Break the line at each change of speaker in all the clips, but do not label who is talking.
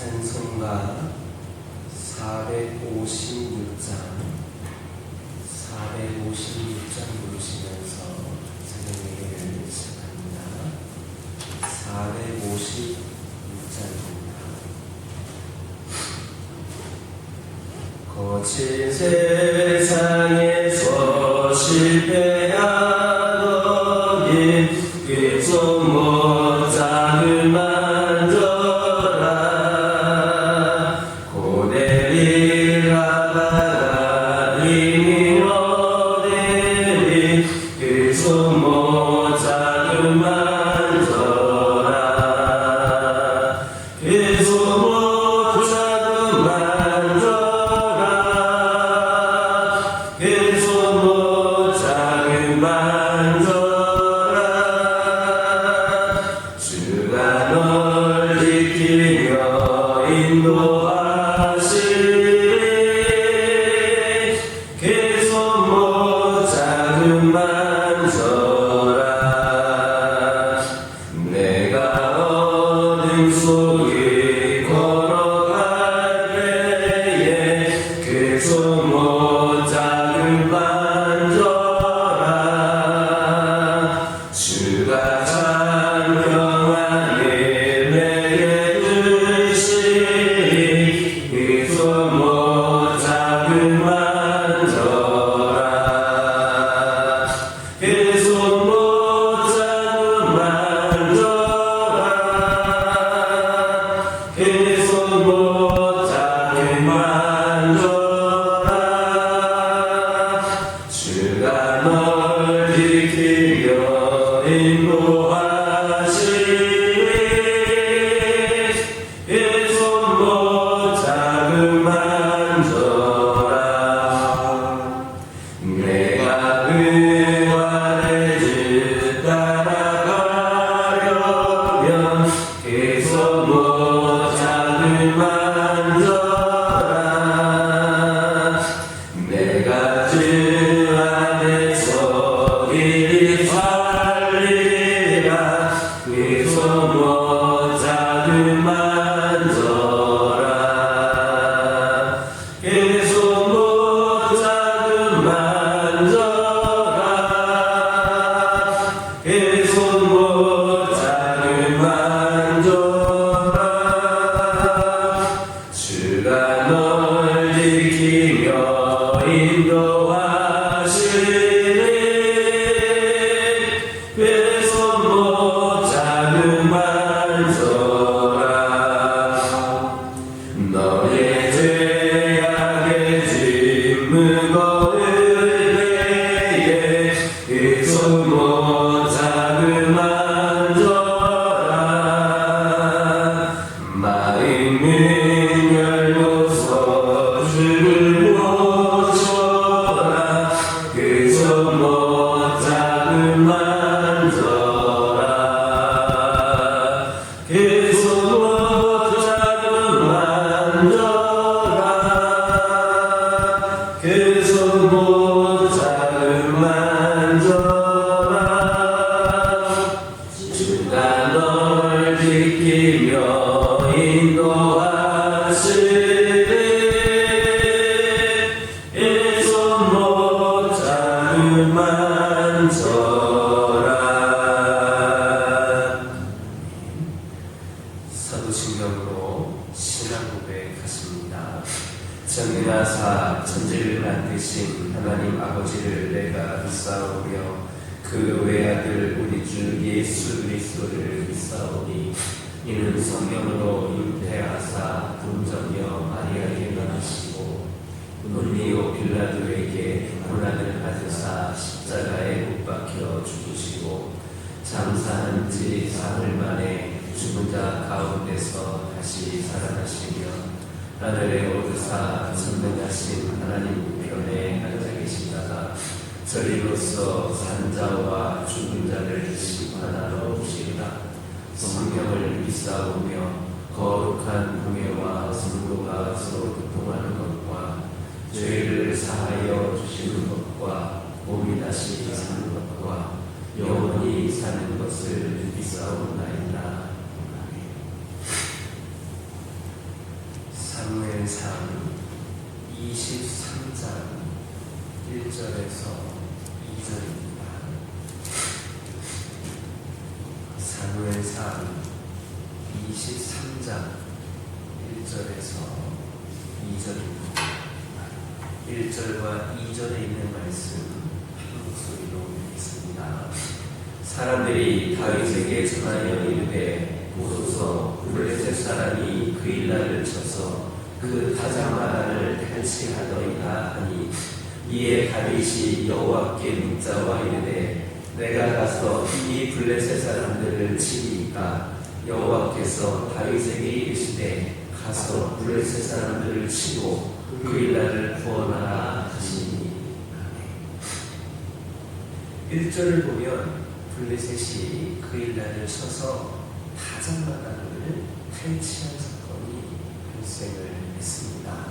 찬송가 456장 부르시면서 찬양 예배를 시작합니다. 456장입니다. 거친 세상에서 실패하더니 그 손못 잡을 만져라. 고내리라 바다리니 어디니 그 손못 잡을 만져라. 그 손못 잡을 만져라. 그 손못 잡을 만져라. 주가 널 지키며 인도하시리. 그 손못 잡을 만져라. 내가 어둠 속에 걸어갈 때에 그 손못 잡을 만져라. 주가 장평하게 내게 주시리. 그 손못 잡을 만져라. 그 손못 잡을 만져라. 그 손못 잡을 만져라. 주가 널 지키며 인도하시리. 그 손못 잡을 만져라. 내가 의와의 길 따라가려면 그 손못 잡을 만져라. 내가 주 안에서 길이 달리라. 그 손못 잡을 만져라. 그 손못 잡을 만져라. 그 손못 잡을 만져라. 주가 널 지키며 인도하시리. 그 손못 잡을 만져라. 너의 죄악의 짐 무거울 때에 그 손못 잡을 만져라. 마음은 열고서 주를 모셔라. 그 손못 잡을 만져라. 그 손못 잡을 만져라. 그 손못 잡을 만져라. 주가 널 지키며 인도하시리. 그 손못 잡을 만져라. 사도신경으로 신앙 고백하십니다. 전능하사 천지를 만드신 하나님 아버지를 내가 믿사오며 그 외아들 우리 주 예수 그리스도를 믿사오니 이는 성령으로 잉태하사 동정녀 마리아에게 나시고 논리오 빌라도에게 고난을 받으사 십자가에 못 박혀 죽으시고 장사한 지 사흘 만에 죽은 자 가운데서 다시 살아나시며 하늘에 오르사 전능하신 하나님 우편에 앉아 계시다가 저리로서 산자와 죽은 자를 심판하러 오시리라. 성경을 믿사오며 거룩한 공예와 성도가 서로 교통하는 것과 죄를 사하여 주시는 것과 몸이 다시 사는 것과 영원히 사는 것을 믿사오나이다. 23장 1절에서 2절입니다. 사무엘상 23장 1절에서 2절입니다. 1절과 2절에 있는 말씀 한 목소리로 읽겠습니다. 사람들이 다윗에게 전하여 이르되 오소서 블레셋 사람이 그 일날을 쳐서 그 타작마당을 탈취하더이다 하니 이에 다윗이 여호와께 묻자와 이르되 내가 가서 이 블레셋 사람들을 치리이까 여호와께서 다윗에게 이르시되 가서 블레셋 사람들을 치고 그 일날을 구원하라 하시니. 1절을 보면 블레셋이 그 일날을 쳐서 타작마당을 탈취한 사건이 발생을 했습니다.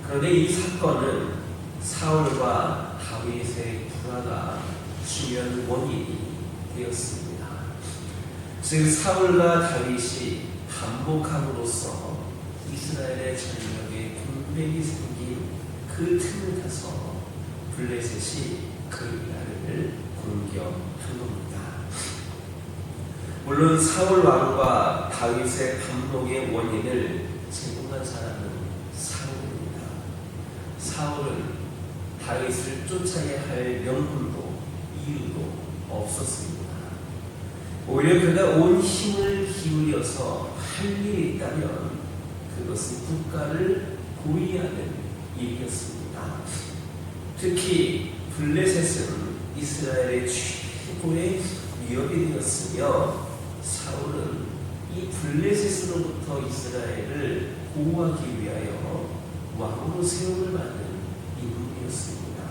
그런데 이 사건은 사울과 다윗의 불화가 중요한 원인이 되었습니다. 즉 사울과 다윗이 반복함으로써 이스라엘의 전력에 공백이 생긴 그 틈을 타서 블레셋이 그 나라를 공격한 겁니다. 물론 사울 왕과 다윗의 반복의 원인을 제공한 사람은 사울입니다. 사울은 다윗을 쫓아야 할 명분도 이유도 없었습니다. 오히려 그가 온 힘을 기울여서 할 일이 있다면 그것은 국가를 보위하는 일이었습니다. 특히 블레셋은 이스라엘의 최고의 위협이 되었으며 사울은 이 블레셋으로부터 이스라엘을 보호하기 위하여 왕으로 세움을 받는 인물이었습니다.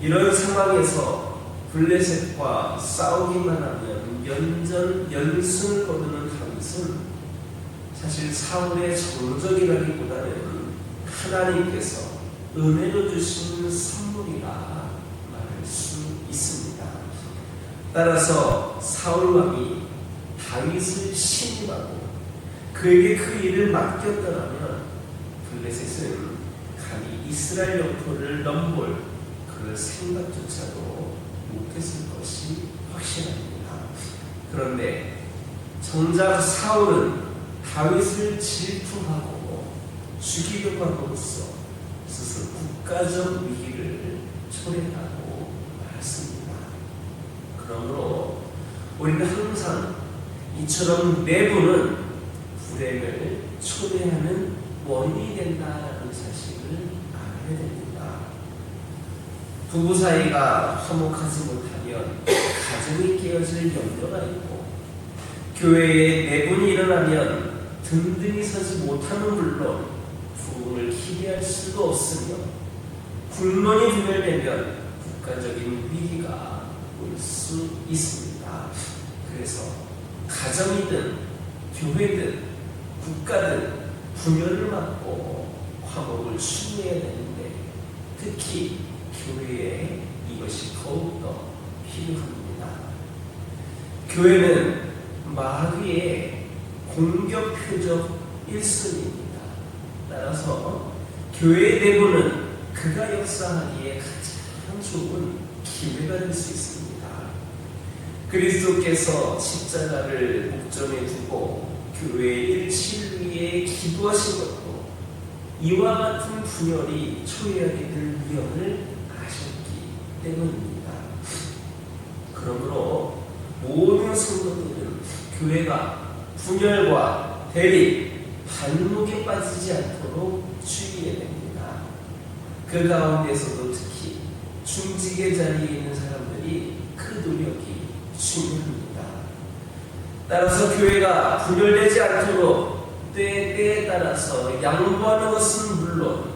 이런 상황에서 블레셋과 싸우기만 하면 연승을 거두는 다윗은 사실 사울의 정적이라기보다는 하나님께서 은혜로 주신 선물이라 말할 수 있습니다. 따라서 사울 왕이 다윗을 신임하고 그에게 그 일을 맡겼더라면 블레셋은 감히 이스라엘 영토를 넘볼 그럴 생각조차도 못했을 것이 확실합니다. 그런데 정작 사울은 다윗을 질투하고 죽이려고 함으로써 스스로 국가적 위기를 초래하고 말았습니다. 그러므로 우리는 항상 이처럼 내부는 불행을 초래하는 원인이 된다는 사실을 알아야 됩니다. 부부 사이가 화목하지 못하면 가정이 깨어질 염려가 있고 교회에 내분이 일어나면 든든히 서지 못하는 물론 부흥을 기대할 수도 없으며 불만이 분열되면 국가적인 위기가 올 수 있습니다. 그래서 가정이든 교회든 국가든 분열을 막고 화목을 추구해야 되는데 특히 교회에 이것이 더욱더 필요합니다. 교회는 마귀의 공격 표적 1순위입니다. 따라서 교회의 내부는 그가 역사하기에 가장 좋은 기회가 될 수 있습니다. 그리스도께서 십자가를 목전에 두고 교회의 일치를 위해 기도하신 것도 이와 같은 분열이 초래하게 될 위험을 아셨기 때문입니다. 그러므로 모든 성도들은 교회가 분열과 대립, 반목에 빠지지 않도록 주의해야 됩니다. 그 가운데서도 특히 중직의 자리에 있는 사람들이 그 노력이 중요합니다. 따라서 교회가 분열되지 않도록 때에 따라서 양보하는 것은 물론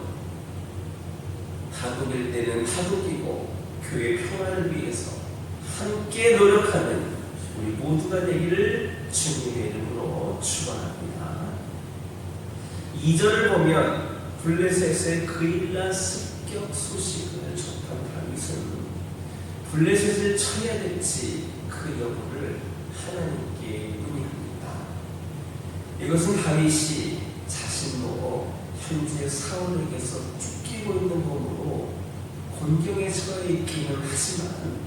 다독일 때는 다독이고 교회 평화를 위해서 함께 노력하는 우리 모두가 되기를 주님의 이름으로 축원합니다. 2절을 보면 블레셋의 그 일날 습격 소식을 접한 다윗은 블레셋을 쳐야 될지 그 여부를 하나님께 문의합니다. 이것은 다윗이 자신도 현재 사울에게서 쫓기고 있는 몸으로 곤경에 처해 있기는 하지만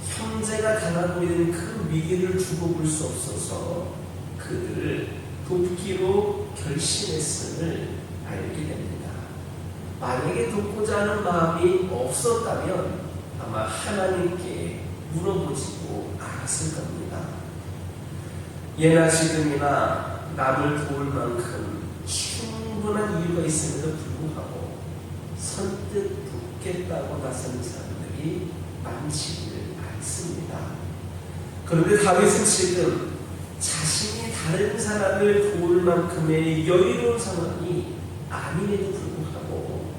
형제가 당하고 있는 그 위기를 두고 볼 수 없어서 그들을 돕기로 결심했음을 알게 됩니다. 만약에 돕고자 하는 마음이 없었다면 아마 하나님께 물어보지도 않았을 겁니다. 예나 지금이나 남을 도울 만큼 충분한 이유가 있음에도 불구하고 선뜻 돕겠다고 나서는 사람들이 많지를 않습니다. 그런데 다윗은 지금 자신이 다른 사람을 도울 만큼의 여유로운 상황이 아님에도 불구하고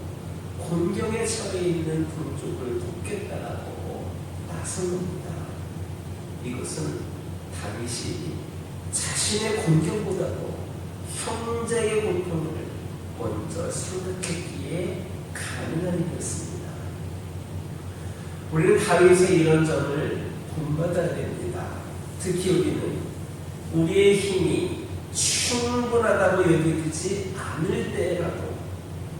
곤경에 처해 있는 동족을 돕겠다라고 나선 겁니다. 이것은 다윗이 자신의 곤경보다도 형제의 고통을 먼저 생각했기에 가능한 일이었습니다. 우리는 다윗의 이런 점을 본받아야 됩니다. 특히 우리는 우리의 힘이 충분하다고 여겨지지 않을 때라도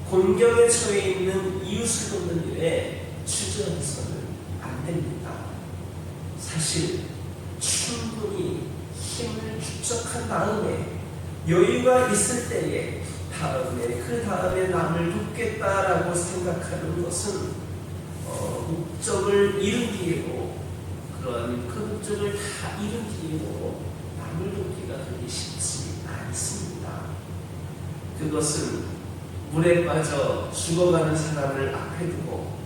곤경에 처해 있는 이웃을 돕는 일에 주저해서는 안 됩니다. 사실 충분히 힘을 축적한 다음에 여유가 있을 때에 그 다음에 남을 돕겠다라고 생각하는 것은 목적을 이룬 뒤에도 그런 그 목적을 다 이룬 뒤에도 남을 돕기가 그리 쉽지 않습니다. 그것은 물에 빠져 죽어가는 사람을 앞에 두고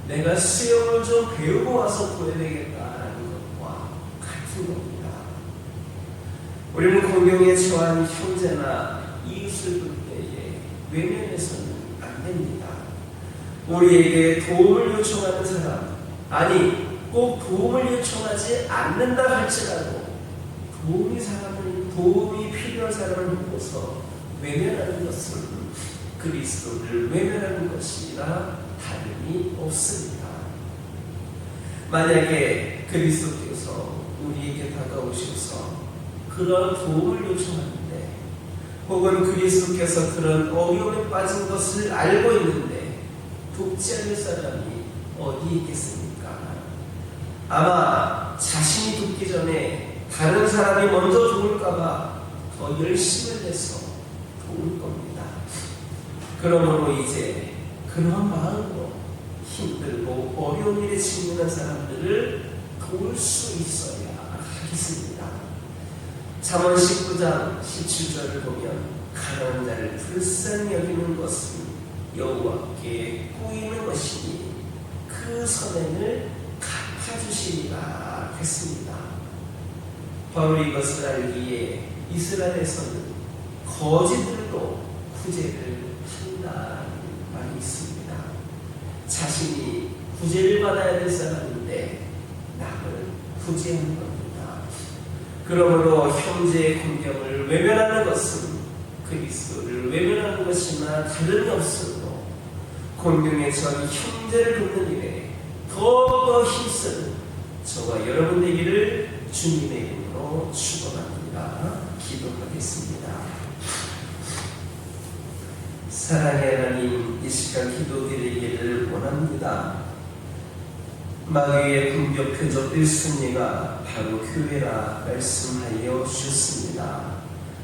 내가 수영을 좀 배우고 와서 보여야 되겠다라는 것과 같은 겁니다. 우리는 곤경에 처한 형제나 이웃을 볼 때에 외면해서는 안 됩니다. 우리에게 도움을 요청하는 사람, 아니 꼭 도움을 요청하지 않는다 할지라도 도움이 필요한 사람을 보고서 외면하는 것은 그리스도를 외면하는 것이라 다름이 없습니다. 만약에 그리스도께서 우리에게 다가오셔서 그런 도움을 요청하는데 혹은 그리스도께서 그런 어려움에 빠진 것을 알고 있는데 돕지 않을 사람이 어디 있겠습니까? 아마 자신이 돕기 전에 다른 사람이 먼저 도울까봐 더 열심을 내서 도울 겁니다. 그러므로 이제 그런 마음으로 힘들고 어려운 일에 직면한 사람들을 도울 수 있어야 하겠습니다. 잠언 19장 17절을 보면 가난한 자를 불쌍히 여기는 것은 여호와께 꾸이는 것이니 그 선행을 갚아주시리라 했습니다. 바로 이것을 알기에 이스라엘에서는 거지들도 구제를 한다는 말이 있습니다. 자신이 구제를 받아야 될 사람인데 남을 구제하는 겁니다. 그러므로 형제의 곤경을 외면하는 것은 그리스도를 외면하는 것이나 다름이 없으므로 곤경에 처한 형제를 돕는 일에 더욱더 힘쓰는 저와 여러분 되기를 주님의 이름으로 축원합니다. 기도하겠습니다. 사랑의 하나님, 이 시간 기도드리기를 원합니다. 마귀의 공격 표적 1순위가 바로 교회라 말씀하여 주셨습니다.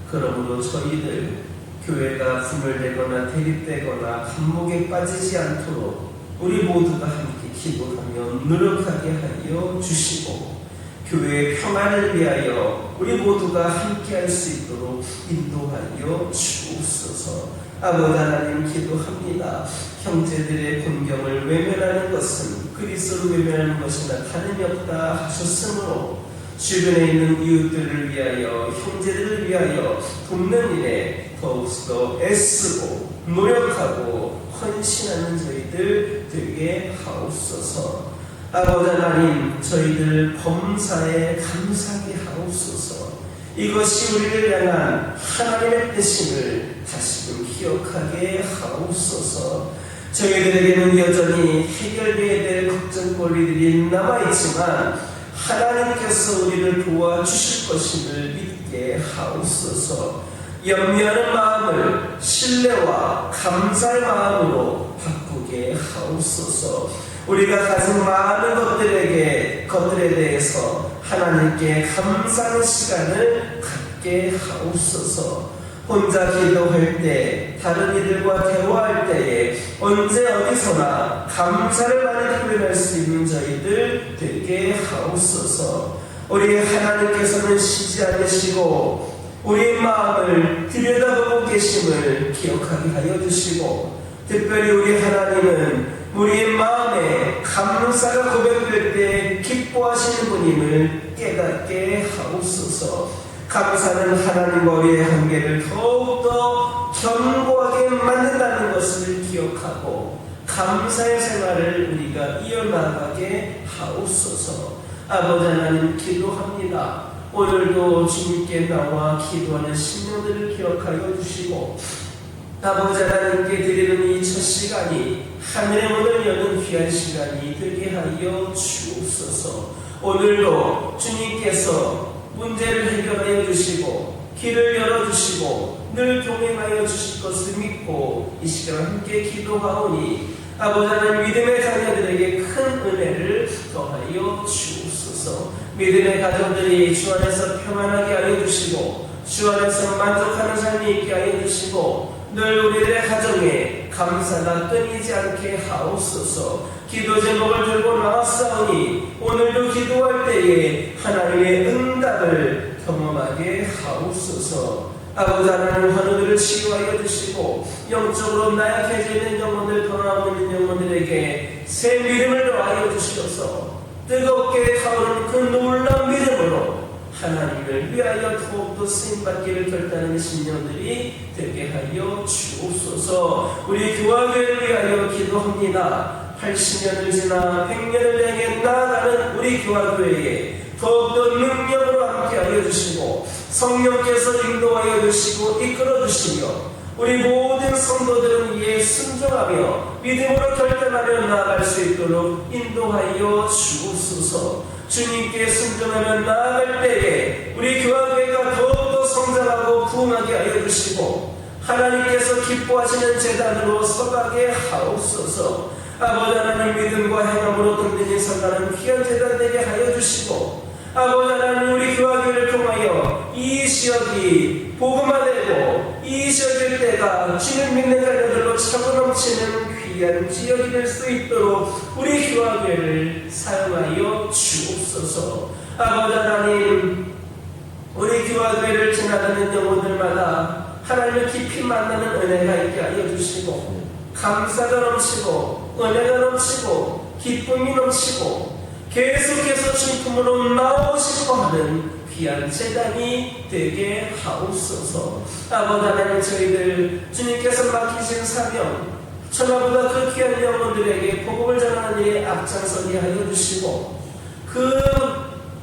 그러므로 저희들 교회가 분열되거나 대립되거나 감목에 빠지지 않도록 우리 모두가 함께 기도하며 노력하게 하여 주시고 교회의 평안을 위하여 우리 모두가 함께 할 수 있도록 인도하여 주옵소서. 아버지 하나님, 기도합니다. 형제들의 곤경을 외면하는 것은 그리스도를 외면하는 것이나 다름이 없다 하셨으므로 주변에 있는 이웃들을 위하여 형제들을 위하여 돕는 일에 더욱더 애쓰고 노력하고 헌신하는 저희들 되게 하옵소서. 아버지 하나님, 저희들 범사에 감사하게 하옵소서. 이것이 우리를 향한 하나님의 뜻임을 다시금 기억하게 하옵소서. 저희들에게는 여전히 해결되어야 될 걱정거리들이 남아있지만 하나님께서 우리를 도와주실 것임을 믿게 하옵소서. 염려하는 마음을 신뢰와 감사의 마음으로 바꾸게 하옵소서. 우리가 가진 많은 것들에 대해서 하나님께 감사하는 시간을 갖게 하옵소서. 혼자 기도할 때, 다른 이들과 대화할 때에 언제 어디서나 감사를 많이 표현할 수 있는 저희들 되게 하옵소서. 우리 하나님께서는 쉬지 않으시고 우리의 마음을 들여다보고 계심을 기억하게 하여 주시고, 특별히 우리 하나님은 우리의 마음에 감사가 고백될 때 기뻐하시는 분임을 깨닫게 하옵소서. 감사는 하나님과 우리의 관계를 더욱더 견고하게 만든다는 것을 기억하고 감사의 생활을 우리가 이어나가게 하옵소서. 아버지 하나님, 기도합니다. 오늘도 주님께 나와 기도하는 신령들을 기억하여 주시고, 아버지 하나님께 드리는 이 첫 시간이 하늘의 문을 여는 귀한 시간이 되게 하여 주옵소서. 오늘도 주님께서 문제를 해결하여 주시고 길을 열어주시고 늘 동행하여 주실 것을 믿고 이 시간 함께 기도하오니 아버지 하나님, 믿음의 자녀들에게 큰 은혜를 더하여 주옵소서. 믿음의 가정들이 주 안에서 평안하게 하여 주시고 주 안에서 만족하는 삶이 있게 하여 주시고 늘 우리들의 가정에 감사가 끊이지 않게 하옵소서. 기도 제목을 들고 나왔사오니 오늘도 기도할 때에 하나님의 응답을 경험하게 하옵소서. 아버지 하나님, 환우들을 치유하여 주시고 영적으로 나약해져 있는 영혼들, 돌아오고 있는 영혼들에게 새 믿음을 더하여 주시옵소서. 뜨겁게 타오르는 그 놀라운 믿음으로 하나님을 위하여 더욱더 쓰임받기를 결단하는 신령들이 되게 하여 주옵소서. 우리 교화교회를 위하여 기도합니다. 80년을 지나 100년을 향해 나아가는 우리 교화교회에 더욱더 능력으로 함께하여 주시고 성령께서 인도하여 주시고 이끌어 주시며 우리 모든 성도들은 이에 순종하며 믿음으로 결단하며 나아갈 수 있도록 인도하여 주옵소서. 주님께 순종하며 나아갈 때에 우리 교회가 더욱더 성장하고 부흥하게 하여 주시고 하나님께서 기뻐하시는 제단으로 서가게 하옵소서. 아버지 하나님, 믿음과 행함으로 든든히 서가는 귀한 제단 되게 하여 주시고 아버지 하나님, 우리 교회를 통하여 이 지역이 복음화되고 이 지역일 때가 주를 믿는 자녀들로 차고 넘치는 귀한 지역이 될 수 있도록 우리 교회를 사용하여 주옵소서. 아버지 하나님, 우리 교회를 지나가는 영혼들마다 하나님을 깊이 만나는 은혜가 있게 하여 주시고 감사가 넘치고 은혜가 넘치고 기쁨이 넘치고 계속해서 주품으로 나오시고 하는 귀한 재단이 되게 하옵소서. 아버지 하나님, 저희들 주님께서 맡기신 사명 천하보다 그 귀한 영혼들에게 복음을 전하는 일에 앞장서게 하여 주시고 그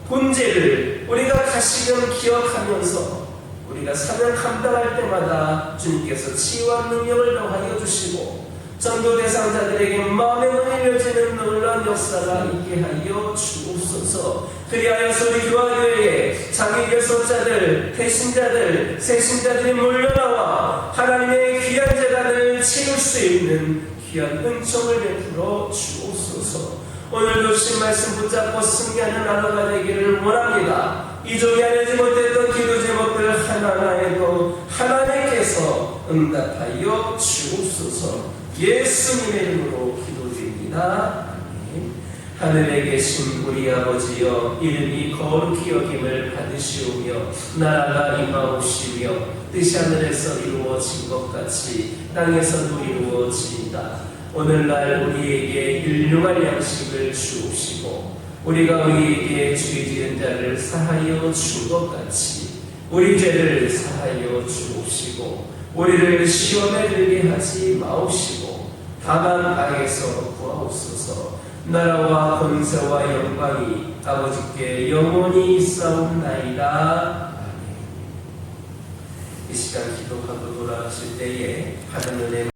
본질을 우리가 다시금 기억하면서 우리가 사명 감당할 때마다 주님께서 치유한 능력을 더하여 주시고 전도 대상자들에게 마음의 문이 열리는 놀라운 역사가 있게 하여 주옵소서. 그리하여서 우리 교회에 장애 결속자들, 배신자들, 새신자들이 몰려나와 하나님의 귀한 재단을 채울 수 있는 귀한 은총을 베풀어 주옵소서. 오늘도 주신 말씀 붙잡고 승리하는 하루가 되기를 원합니다. 이 종이 알지 못했던 기도 제목들 하나하나에도 하나님께서 응답하여 주옵소서. 예수님의 이름으로 기도드립니다. 아멘. 하늘에 계신 우리 아버지여, 이름이 거룩히 여김을 받으시오며 나라가 임하옵시며 뜻이 하늘에서 이루어진 것 같이 땅에서도 이루어지이다. 오늘날 우리에게 일용할 양식을 주옵시고 우리가 우리에게 죄 지은 자를 사하여 준 것 같이 우리 죄를 사하여 주옵시고 우리를 시험에 들게 하지 마옵시고 다만 악에서 구하옵소서. 나라와 권세와 영광이 아버지께 영원히 있사옵나이다. 아멘. 이 시간 기도하고 돌아가실 때에 하는 은혜